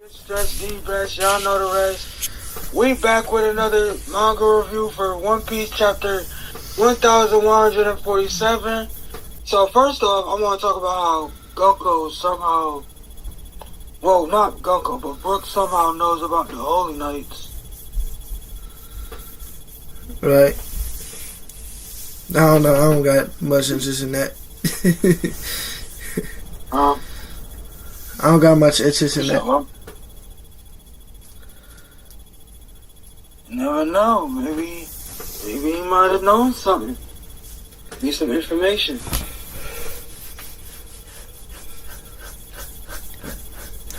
StretchD.Best, y'all know the rest. We back with another manga review for One Piece chapter 1147. So first off, I want to talk about how Gunko somehow, well, not Gunko, but Brooke somehow knows about the Holy Knights. Right. I don't know. I don't got much interest in that. I don't got much interest in that. Never know. Maybe he might have known something. Need some information.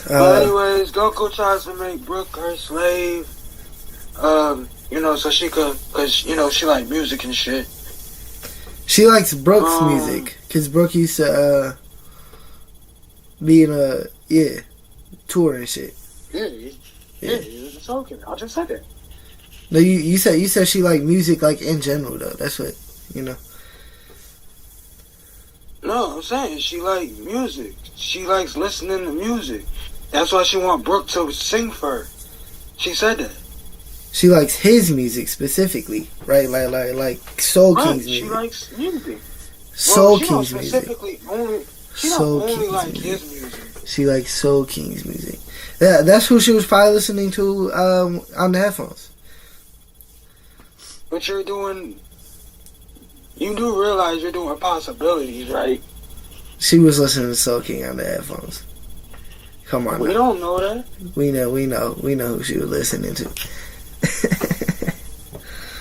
But anyways, Goku tries to make Brooke her slave. So she could, cause she like music and shit. She likes Brooke's music, cause Brooke used to be in a tour and shit. Yeah, it's okay. I just said that. No, you said she liked music like in general though. That's what No, I'm saying she like music. She likes listening to music. That's why she want Brooke to sing for her. She said that. She likes his music specifically, right? Like Soul King's music. She likes music. Soul King's music. She don't only like his music. She likes Soul King's music. Yeah, that's who she was probably listening to on the headphones. But you do realize you're doing possibilities, right? She was listening to Soul King on the headphones. Come on. We don't know that. We know who she was listening to.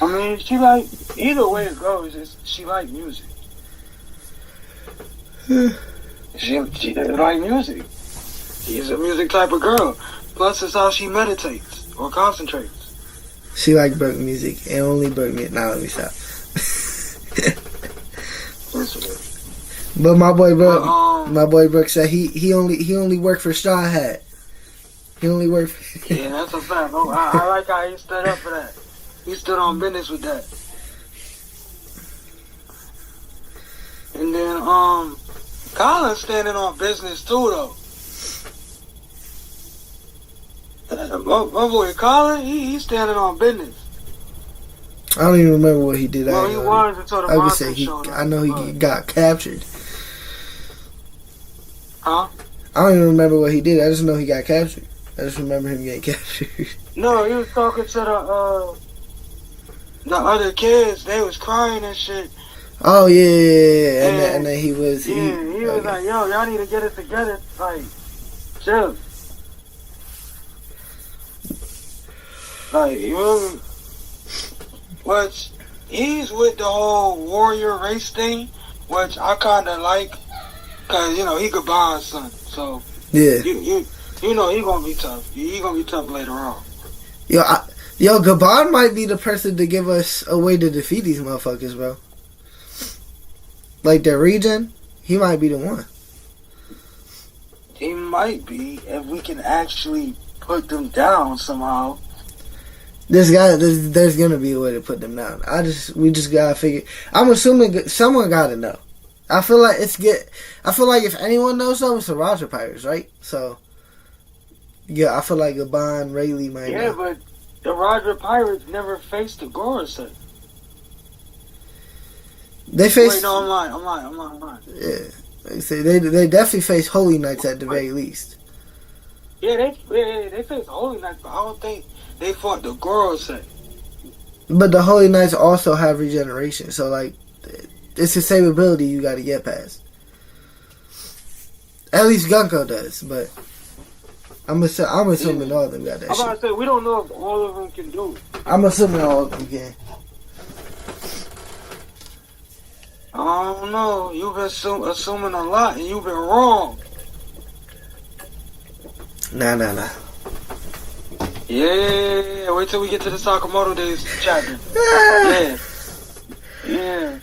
I mean, either way it goes, she like music. She doesn't like music. She's a music type of girl. Plus, it's how she meditates or concentrates. She like Brooke music and only Brooke music. Now let me stop. But my boy Brooke said he only worked for Straw Hat. He only worked for yeah, that's a fact. Oh, I like how he stood up for that. He stood on business with that. And then Colin's standing on business too though. My boy Colin, he's standing on business. I don't even remember what he did. Well, he was until the monster showed up. I know he got captured. Huh? I don't even remember what he did. I just know he got captured. I just remember him getting captured. No, he was talking to the other kids. They was crying and shit. Oh yeah. And then he was. He was like, "Yo, y'all need to get it together." Like, chill. Like, which he's with the whole warrior race thing, which I kind of like, cause he Gaban's son, so yeah, he gonna be tough. He gonna be tough later on. Yo, Gaban might be the person to give us a way to defeat these motherfuckers, bro. Like the region, he might be the one. He might be if we can actually put them down somehow. There's gonna be a way to put them down. We just gotta figure. I'm assuming someone gotta know. I feel like if anyone knows something, it's the Roger Pirates, right? So, yeah, I feel like Gaban, Rayleigh might know. Yeah, but the Roger Pirates never faced the Gorosei. They faced. Wait, no, I'm lying. Yeah, they definitely face Holy Knights at the very least. Yeah, they faced Holy Knights, but I don't think they fought the Gorosei. But the Holy Knights also have regeneration, so like, it's the same ability you got to get past. At least Gunko does, but I'm assuming all of them got that I'm shit. about to say, we don't know if all of them can do it. I'm assuming all of them can. I don't know. You've been assuming a lot, and you've been wrong. Nah. Yeah, wait till we get to the Sakamoto Days chapter. Yeah.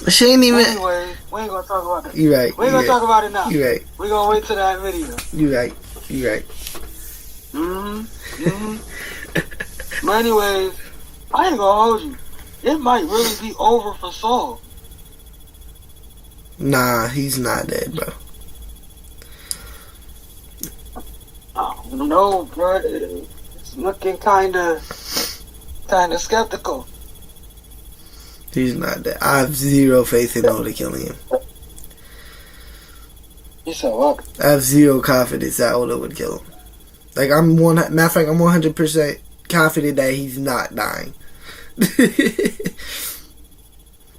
She ain't even. Anyway, we ain't gonna talk about that. You right. We ain't gonna talk about it now. You right. We gonna wait till that video. You right. But anyways, I ain't gonna hold you. It might really be over for Saul. Nah, he's not dead, bro. No, bro. It's looking kinda skeptical. He's not that. I have zero faith in Oda killing him. You said what? I have zero confidence that Oda would kill him. Like matter of fact, I'm 100% confident that he's not dying.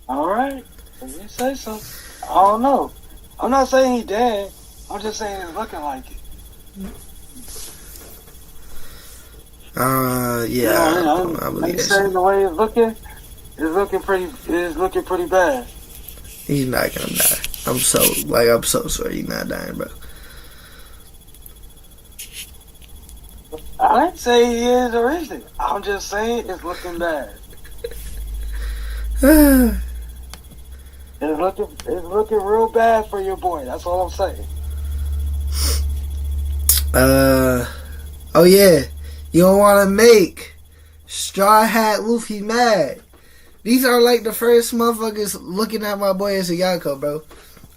All right. If you say so. I don't know. I'm not saying he's dead. I'm just saying it's looking like it. Yeah. You know, I believe like you that saying shit. the way it's looking pretty bad. He's not gonna die. I'm so sorry he's not dying, bro. I didn't say he is or isn't. I'm just saying it's looking bad. It's looking real bad for your boy. That's all I'm saying. Oh yeah. You don't want to make Straw Hat Luffy mad. These are like the first motherfuckers looking at my boy as a Yako, bro.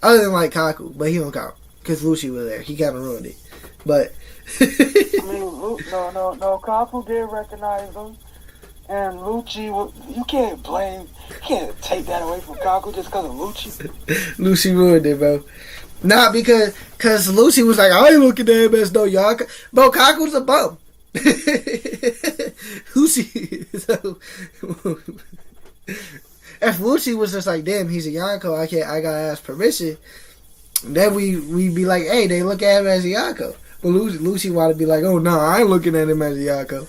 Other than like Kaku, but he don't count because Lucci was there. He kind of ruined it. But I mean, no. Kaku did recognize him, and Lucci. You can't take that away from Kaku just because of Lucci. Lucci ruined it, bro. Not because Lucci was like, I ain't looking at him as no Yako. Bro, Kaku's a bum. Lucci. So, if Lucci was just like, damn, he's a Yonko, I gotta ask permission, then we'd be like, hey, they look at him as a Yonko. But Lucci wanted to be like, oh no, I ain't looking at him as a Yonko.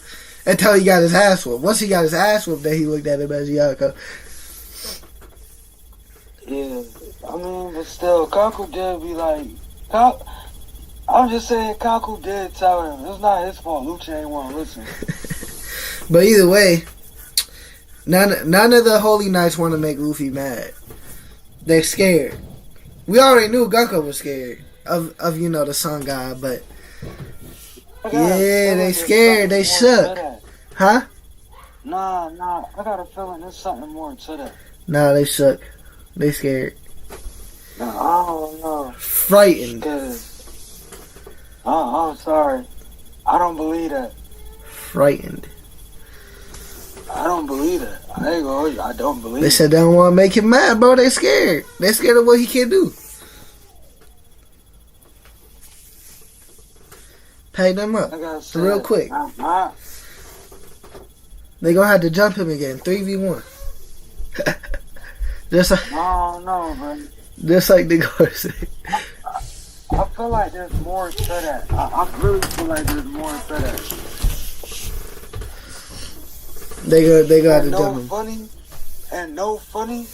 Until he got his ass whooped. Once he got his ass whooped, then he looked at him as a Yonko. Yeah, I mean, but still, Kaku did be like, I'm just saying, Kaku did tell him it's not his fault. Lucci ain't want to listen. But either way, none of the Holy Knights want to make Luffy mad. They're scared. We already knew Gunko was scared of the Sun God, but yeah, they scared. They shook. Huh? Nah. I got a feeling there's something more to that. Nah, they shook. They scared. Nah, I don't know. Frightened. I'm sorry. I don't believe that. Frightened. I don't believe that. I ain't gonna. I don't believe. They said they don't want to make him mad, bro. They scared. They scared of what he can do. Pay them up real quick. They gonna have to jump him again. 3v1. Just like, I don't know, bro. Just like the guard said. I feel like there's more to that. I really feel like there's more to that. They got to jump him. No funny.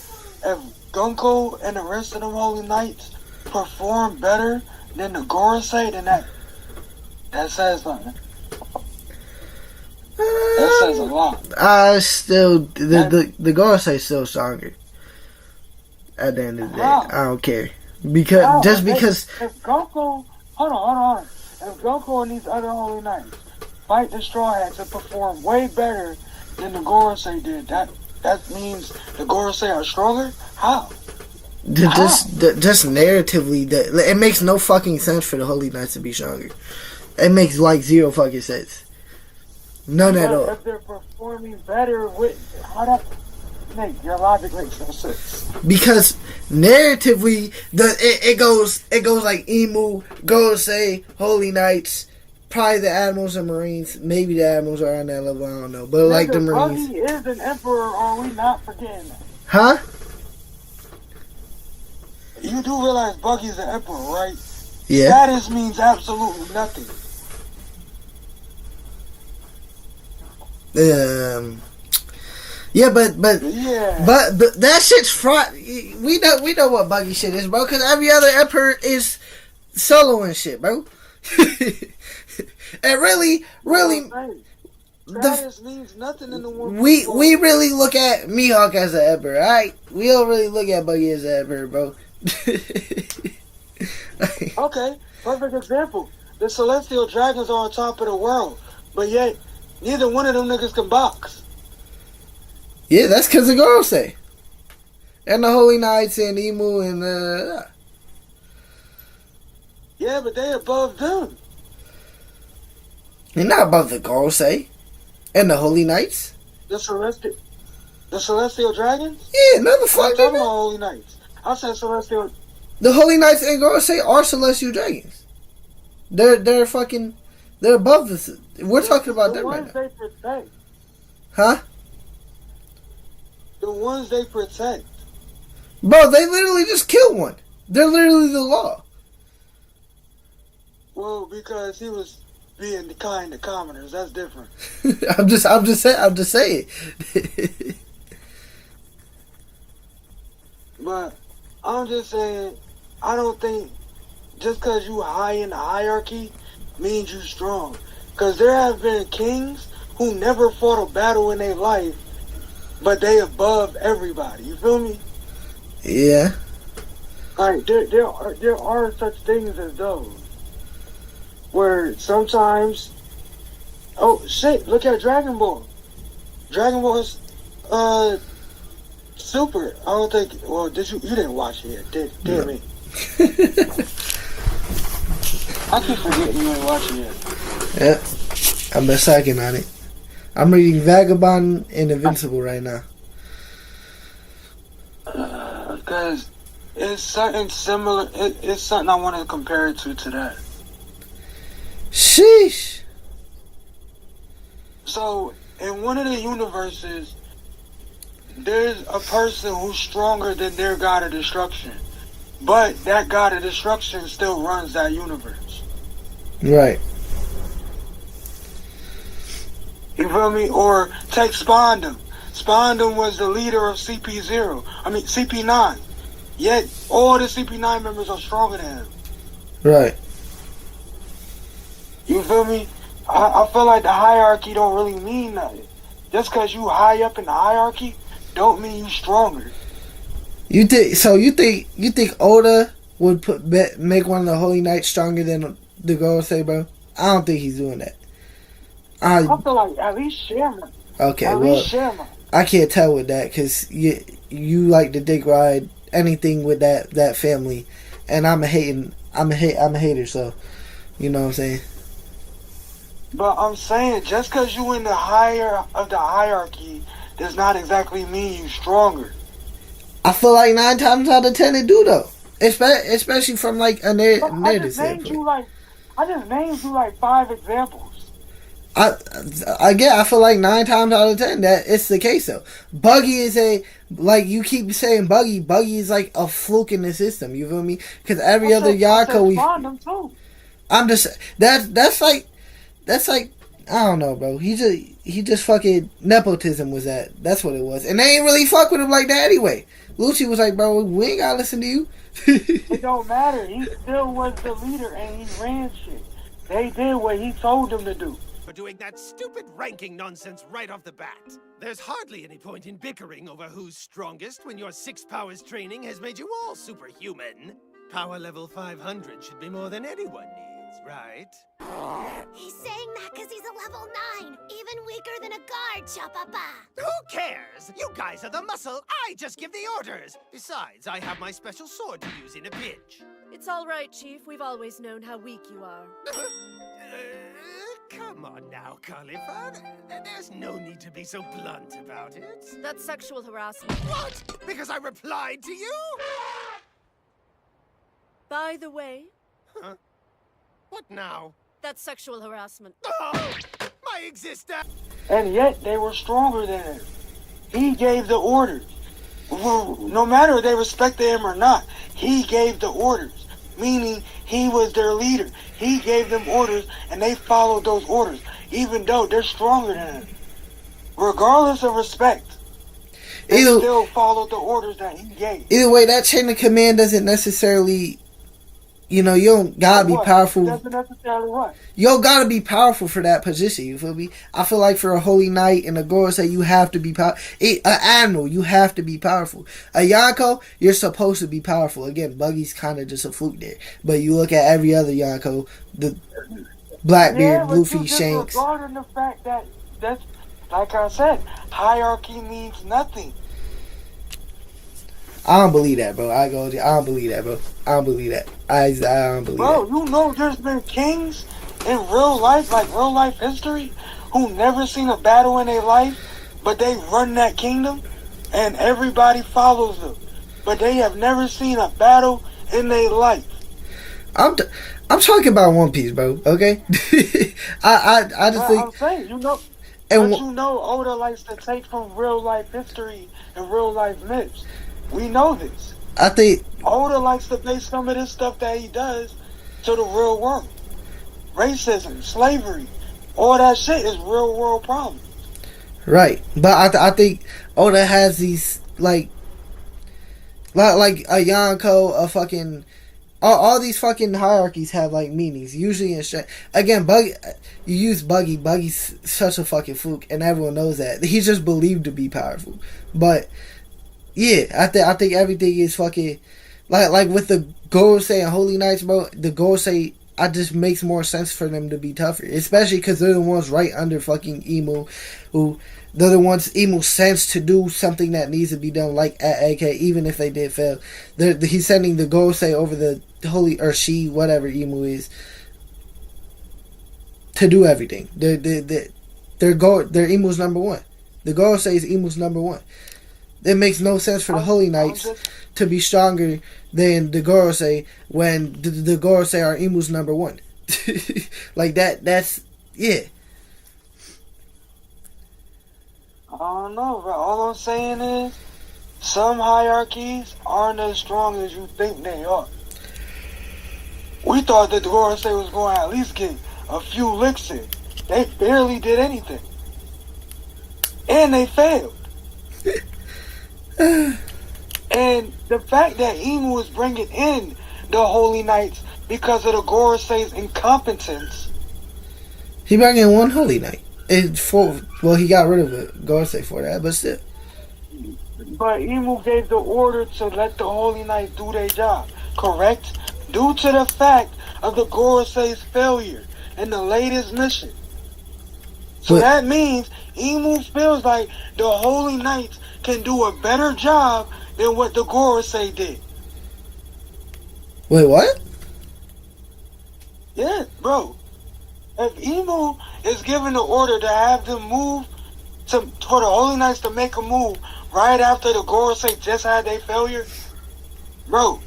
If Gunko and the rest of them Holy Knights perform better than the Gorosei, then that says something. That says a lot. The Gorosei is still stronger. At the end of the day, I don't care because if Gunko, hold on. If Gunko and these other Holy Knights fight the Straw Hats and perform way better than the Gorosei did, that means the Gorosei are stronger. How? Just narratively, it makes no fucking sense for the Holy Knights to be stronger. It makes like zero fucking sense. None at all. If they're performing better, how that? Your logic makes no sense. Because narratively, it goes like Emu, Gorosei, Holy Knights, probably the Admirals and Marines. Maybe the Admirals are on that level. I don't know, but like the Marines. Buggy is an emperor. Are we not forgetting that? Huh? You do realize Buggy's an emperor, right? Yeah. Status means absolutely nothing. Yeah, but that shit's fraud. We know what Buggy shit is, bro. Because every other emperor is soloing shit, bro. And really, status means nothing in the world. We really look at Mihawk as an emperor, right? We don't really look at Buggy as an emperor, bro. Okay, perfect example. The Celestial Dragons are on top of the world, but yet neither one of them niggas can box. Yeah, that's because of Gorosei. And the Holy Knights and Emu and Yeah, but they above them. You're not above the Gorosei and the Holy Knights. The Celestial Dragons? Yeah, no the fuck. I'm talking about Holy Knights. I said Celestial. The Holy Knights and Gorosei are Celestial Dragons. They're above the. We're talking about them right now. The ones they protect. Huh? The ones they protect. Bro, they literally just killed one. They're literally the law. Well, because he was being kind to commoners. That's different. I'm just saying. But I'm just saying, I don't think just because you high in the hierarchy means you strong. Because there have been kings who never fought a battle in their life, but they above everybody. You feel me? Yeah. Like there are such things as those where sometimes, oh shit! Look at Dragon Ball. Dragon Ball is super. I don't think. Well, you didn't watch it yet, did me? I keep forgetting you ain't watching it. Yeah, I'm a second on it. I'm reading Vagabond and Invincible right now. Because it's something similar. It's something I want to compare it to that. Sheesh. So, in one of the universes, there's a person who's stronger than their god of destruction. But that god of destruction still runs that universe. Right. You feel me? Or take Spondum. Spondum was the leader of CP9. Yet, all the CP9 members are stronger than him. Right. You feel me? I feel like the hierarchy don't really mean nothing. Just because you high up in the hierarchy, don't mean you stronger. You think Oda would make one of the Holy Knights stronger than the Gorosei, bro? I don't think he's doing that. I feel like at least Sherman. Okay, Sherman. I can't tell with that because you like to dick ride anything with that family, and I'm a hater, so you know what I'm saying. But I'm saying just because you in the higher of the hierarchy does not exactly mean you stronger. I feel like 9 times out of 10 it do though, especially from like a narrative standpoint. I just named you like 5 examples. I feel like 9 times out of 10 that it's the case though. Buggy is like you keep saying Buggy is like a fluke in the system. You feel me? Because every other Yako that's like I don't know, bro. He just fucking nepotism was that. That's what it was, and they ain't really fuck with him like that anyway. Lucci was like, bro, we ain't gotta listen to you. It don't matter. He still was the leader and he ran shit. They did what he told them to do. For doing that stupid ranking nonsense right off the bat. There's hardly any point in bickering over who's strongest when your 6 powers training has made you all superhuman. Power level 500 should be more than anyone needs, right? He's saying that because he's a level 9, even weaker than a guard, Chapapa. Who cares? You guys are the muscle. I just give the orders. Besides, I have my special sword to use in a pinch. It's all right, Chief. We've always known how weak you are. Come on now, Khalifa. There's no need to be so blunt about it. That's sexual harassment. What? Because I replied to you? By the way... Huh? What now? That's sexual harassment. Oh, my existence! And yet they were stronger than him. He gave the orders. Well, no matter if they respected him or not, he gave the orders. Meaning he was their leader. He gave them orders and they followed those orders. Even though they're stronger than him. Regardless of respect. They still followed the orders that he gave. Either way, that chain of command doesn't necessarily... You know, you don't gotta be powerful. Doesn't necessarily what? You don't gotta be powerful for that position, you feel me? I feel like for a Holy Knight and a Gorosei, you have to be powerful. An Admiral, you have to be powerful. A Yonko, you're supposed to be powerful. Again, Buggy's kind of just a fluke there. But you look at every other Yonko, the Blackbeard, Luffy, Shanks. Regarding the fact that, that's, like I said, hierarchy means nothing. I don't believe that, bro. I don't believe that, bro. I don't believe that. I don't believe that. Bro, you know there's been kings in real life, like real life history, who never seen a battle in their life, but they run that kingdom, and everybody follows them, but they have never seen a battle in their life. I'm talking about One Piece, bro. Okay, I just think I'm saying, you know, and but you know, Oda likes to take from real life history and real life myths. We know this. I think Oda likes to base some of this stuff that he does to the real world. Racism, slavery, all that shit is real world problems. right, but I think Oda has these like a Yonko, a fucking all these fucking hierarchies have like meanings. Usually in again, Buggy, you use Buggy. Buggy's such a fucking fluke, and everyone knows that. He's just believed to be powerful, but yeah, I think everything is fucking like with the Gorosei and Holy Knights, bro. The Gorosei, I just makes more sense for them to be tougher, especially because they're the ones right under fucking Emu, who they're the ones Emu sends to do something that needs to be done, like at AK, even if they did fail. He's sending the Gorosei over the Holy, or she, whatever Emu is, to do everything. They're Emu's number one. The Gorosei is Emu's number one. It makes no sense for the Holy Knights to be stronger than the Gorosei when the Gorosei are Emu's number one. Like that's yeah. I don't know, bro. All I'm saying is, some hierarchies aren't as strong as you think they are. We thought that the Gorosei was going to at least get a few licks in. They barely did anything. And they failed. And the fact that Emu is bringing in the Holy Knights because of the Gorosei's incompetence. He brought in one Holy Knight. Well, he got rid of it, Gorosei for that, but still. But Emu gave the order to let the Holy Knights do their job, correct? Due to the fact of the Gorosei's failure in the latest mission. So that means Emu feels like the Holy Knights can do a better job than what the Gorosei did. Wait, what? Yeah, bro. If Emu is given the order to have them move for the Holy Knights to make a move right after the Gorosei just had their failure, bro,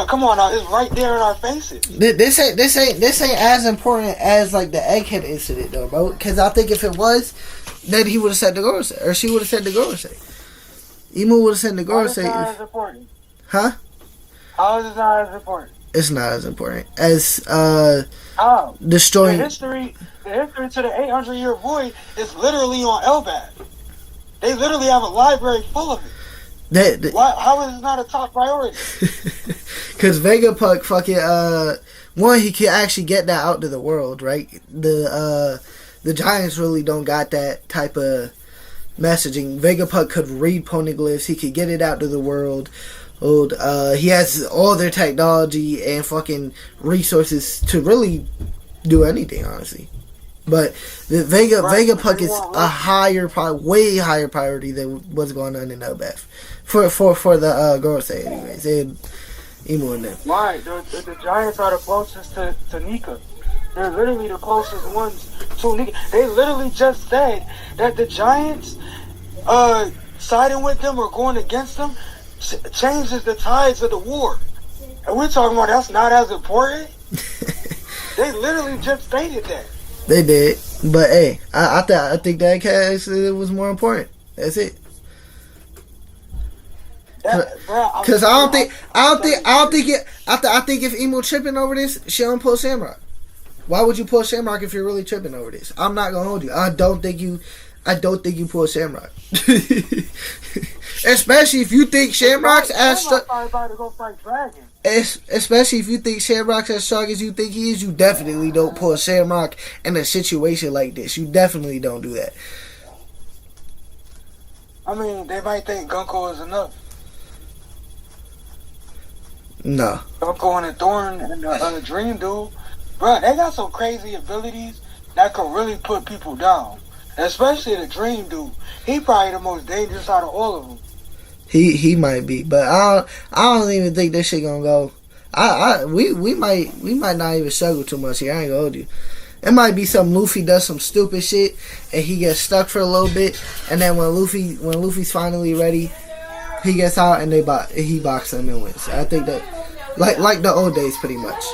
come on now, it's right there in our faces. This ain't as important as like the Egghead incident though, bro. Because I think if it was, then he would have said the Gorosei, or she would have said the Gorosei. Emu would have said the Gorosei. How is it not as important? Huh? How is it not as important? It's not as important as The destroying. history to the 800-year void is literally on Elbaf. They literally have a library full of it. How is it not a top priority? Because Vegapunk fucking one, he can actually get that out to the world, right? The Giants really don't got that type of messaging. Vegapunk could read poneglyphs. He could get it out to the world. He has all their technology and fucking resources to really do anything, honestly. But the Vegapunk is a way higher priority than what's going on in Elbaf for the Gorosei, anyways. And Emu and them. Right, the Giants are the closest to Nika. They're literally the closest ones to Nika. They literally just said that the Giants siding with them or going against them changes the tides of the war. And we're talking about that's not as important. They literally just stated that. They did, but hey, I think that case was more important. That's it. Because I think if Emo tripping over this, she don't pull Shamrock. Why would you pull Shamrock if you're really tripping over this? I'm not gonna hold you. I don't think you pull Shamrock. Especially if you think Shamrock's as strong. Especially if you think Shamrock's as strong as you think he is, you definitely don't pull Shamrock in a situation like this. You definitely don't do that. I mean, they might think Gunko is enough. No. Gunko and the Thorn and the Dream Dude, bro, they got some crazy abilities that could really put people down. Especially the Dream Dude. He probably the most dangerous out of all of them. He might be, but I don't even think this shit gonna go. We might not even struggle too much here. I ain't gonna hold you. It might be some Luffy does some stupid shit and he gets stuck for a little bit, and then when Luffy's finally ready, he gets out and he boxes him and wins. I think that like the old days pretty much.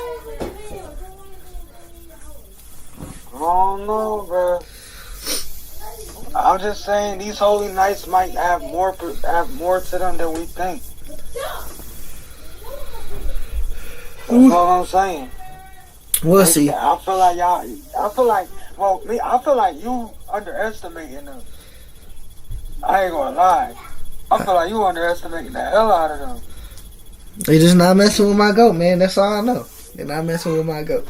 I don't know, bro. I'm just saying these Holy Knights might have more to them than we think. That's all I'm saying. We'll see. I feel like you underestimating them. I ain't gonna lie. I feel like you underestimating the hell out of them. They just not messing with my goat, man. That's all I know. They're not messing with my goat.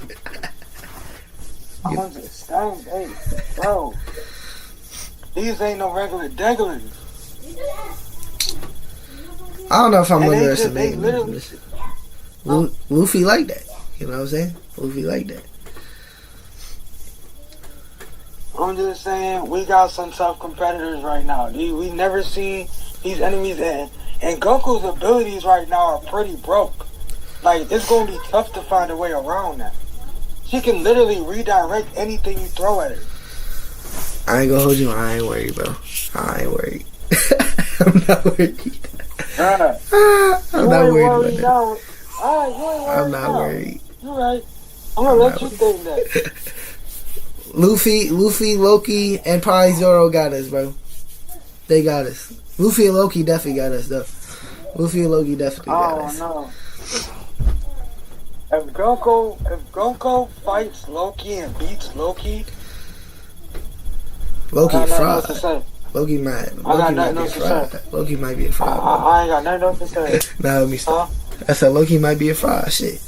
I'm just saying, hey, bro. These ain't no regular degglers. I don't know if I'm underestimating them. Luffy like that. You know what I'm saying? Luffy like that. I'm just saying, we got some tough competitors right now. We never seen these enemies, and Goku's abilities right now are pretty broke. Like, it's going to be tough to find a way around that. She can literally redirect anything you throw at her. I ain't gonna hold you. I ain't worried, bro. I ain't worried. I'm not worried. I'm not worried about that. I'm not worried. You're right. I'm gonna let you think that. Luffy, Loki, and probably Zoro got us, bro. They got us. Luffy and Loki definitely got us, though. Luffy and Loki definitely got us. Oh, no. If Goku fights Loki and beats Loki, Loki fried. Loki might be a fried. Loki might be a fried. I ain't got nothing else to say. Nah, let me stop. I said Loki might be a fried. Shit.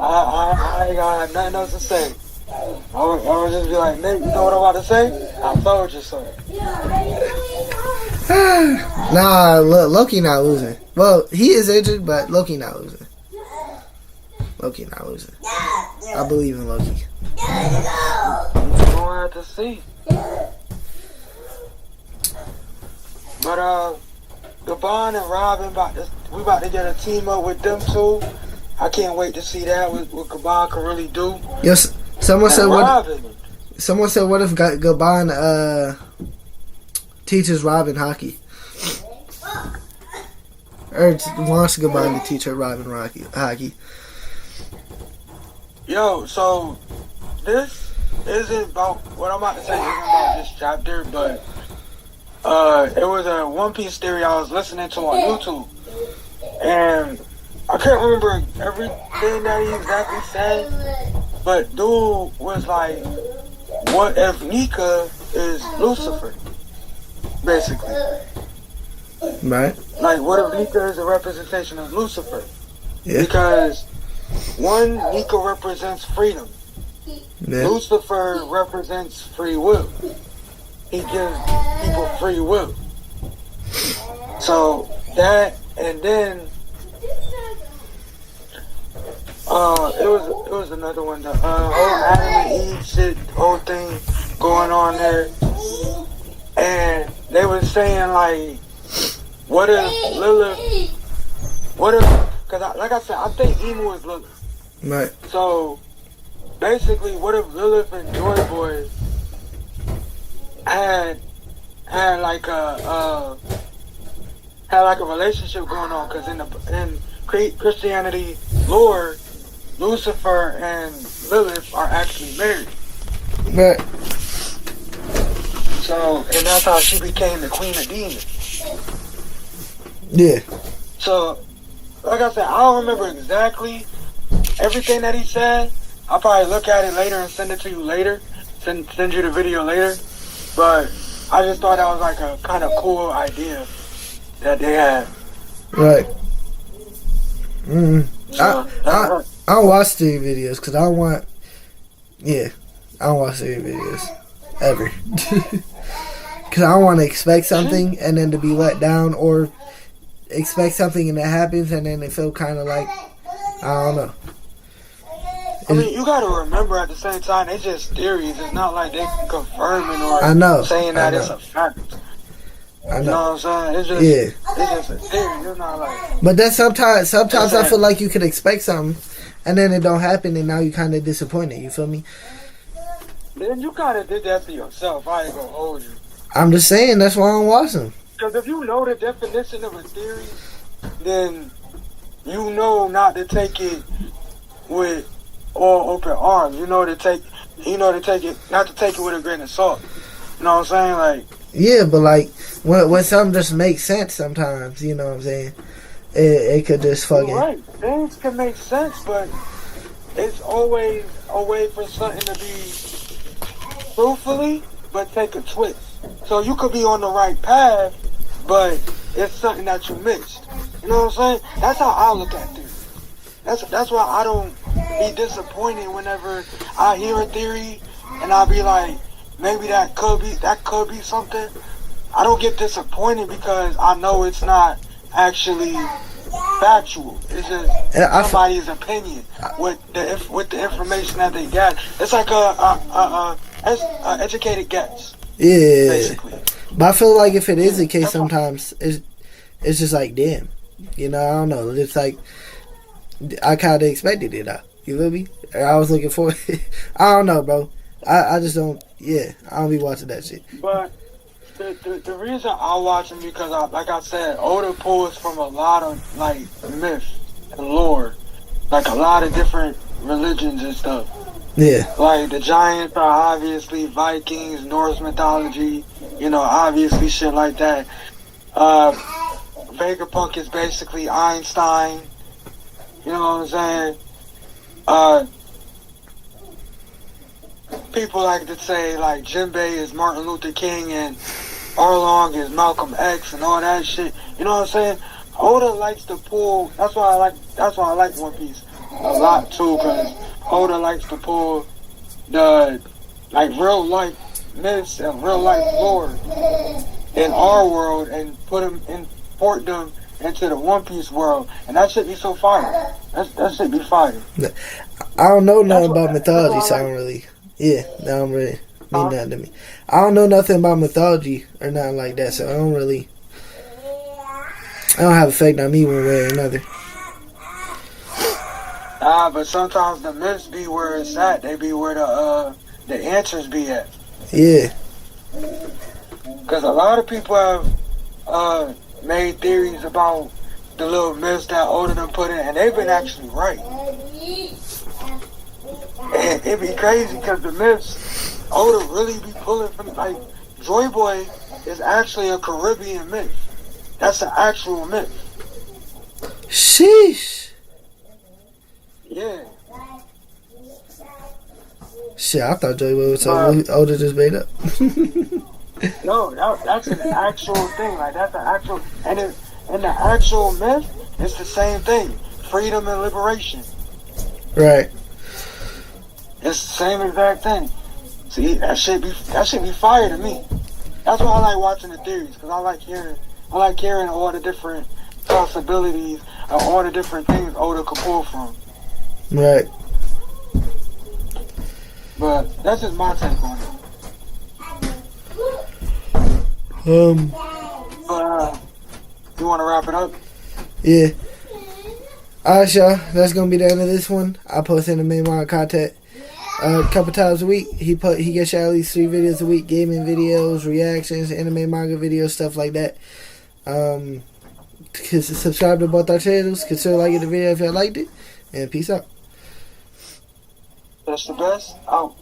I ain't got nothing else to say. I would just be like, Nick, you know what I'm about to say? I told you so. Nah, Loki not losing. Well, he is injured, but Loki not losing. Loki not losing. I believe in Loki. We're gonna have to see. But Gabon and Robin we about to get a team up with them too. I can't wait to see that what Gabon can really do. Yes, someone said Robin. What if Gabon teaches Robin hockey? Or wants Gabon to teach her Robin hockey. Yo, so this isn't about what I'm about to say. Isn't about this chapter, but it was a One Piece theory I was listening to on YouTube, and I can't remember everything that he exactly said, but dude was like, "What if Nika is Lucifer?" Basically, right? Like, what if Nika is a representation of Lucifer? Yeah. Because one, Nika represents freedom. Yeah. Lucifer represents free will. He gives people free will. So that, and then it was another one. The whole Adam and Eve shit, whole thing going on there, and they were saying like, what if Lilith? What if? Because like I said, I think Emu is Lilith. Right. So basically, what if Lilith and Joy Boy had like a relationship going on? Because in Christianity lore, Lucifer and Lilith are actually married. Right. So, and that's how she became the queen of demons. Yeah. So, like I said, I don't remember exactly everything that he said. I'll probably look at it later and send it to you later. Send you the video later. But I just thought that was like a kind of cool idea that they had. Right. So, I don't watch theory videos because I don't watch theory videos ever. Because I don't want to expect something and then to be let down, or expect something and it happens and then it feel kind of like, I don't know. I mean, you gotta remember at the same time, it's just theories. It's not like they confirming or saying that it's a fact. I You know. know what I'm saying? It's just a theory. It's not like. But then sometimes I feel like you could expect something, and then it don't happen, and now you kind of disappointed. You feel me? Then you kind of did that to yourself. I ain't gonna hold you. I'm just saying that's why I'm watching. Because if you know the definition of a theory, then you know not to take it with all open arms. You know to take it, not to take it with a grain of salt. You know what I'm saying? Like, Yeah, but like when something just makes sense sometimes, you know what I'm saying? It could just fucking. you're right. Things can make sense, but it's always a way for something to be truthfully, but take a twist. So you could be on the right path, but it's something that you missed. You know what I'm saying? That's how I look at things. That's why I don't be disappointed whenever I hear a theory and I be like, maybe that could be something. I don't get disappointed because I know it's not actually factual. It's just somebody's opinion with the information that they got. It's like a educated guess. Yeah, basically. But I feel like if it is the case, sometimes it's just like damn, you know. I don't know. It's like I kind of expected it. You feel me? I was looking for it. I don't know, bro. I just don't. Yeah, I don't be watching that shit. But the reason I watch them because like I said, Oda pulls from a lot of like myth and lore, like a lot of different religions and stuff. Yeah. Like the giants are obviously Vikings, Norse mythology, you know, obviously shit like that. Vegapunk is basically Einstein. You know what I'm saying? People like to say like Jinbei is Martin Luther King and Arlong is Malcolm X and all that shit. You know what I'm saying? Oda likes to pull. That's why I like One Piece a lot too, because Oda likes to pull the like real life myths and real life lore in our world and import them into the One Piece world, and that should be so fire. That should be fire. I don't know nothing about mythology, so I don't really. Yeah, that don't really mean nothing to me. I don't know nothing about mythology or nothing like that, so I don't have effect on me one way or another. But sometimes the myths be where it's at. They be where the answers be at. Yeah. Because a lot of people have made theories about the little myths that Oda done put in, and they've been actually right. And it be crazy because the myths, Oda really be pulling from, like, Joy Boy is actually a Caribbean myth. That's an actual myth. Sheesh. Yeah. Shit, I thought Joy Boy was something Oda just made up. No, that's an actual thing. Like, that's an actual, and in the actual myth, it's the same thing. Freedom and liberation. Right. It's the same exact thing. See, that should be fire to me. That's why I like watching the theories, because I like hearing all the different possibilities and all the different things Oda could pull from. Right. But that's just my take on it. But you want to wrap it up? Yeah. Alright, y'all. That's gonna be the end of this one. I post in the main Manga content a couple times a week. He gets y'all at least 3 videos a week: gaming videos, reactions, anime, manga videos, stuff like that. Subscribe to both our channels. Consider liking the video if y'all liked it. And peace out. That's the best. Out.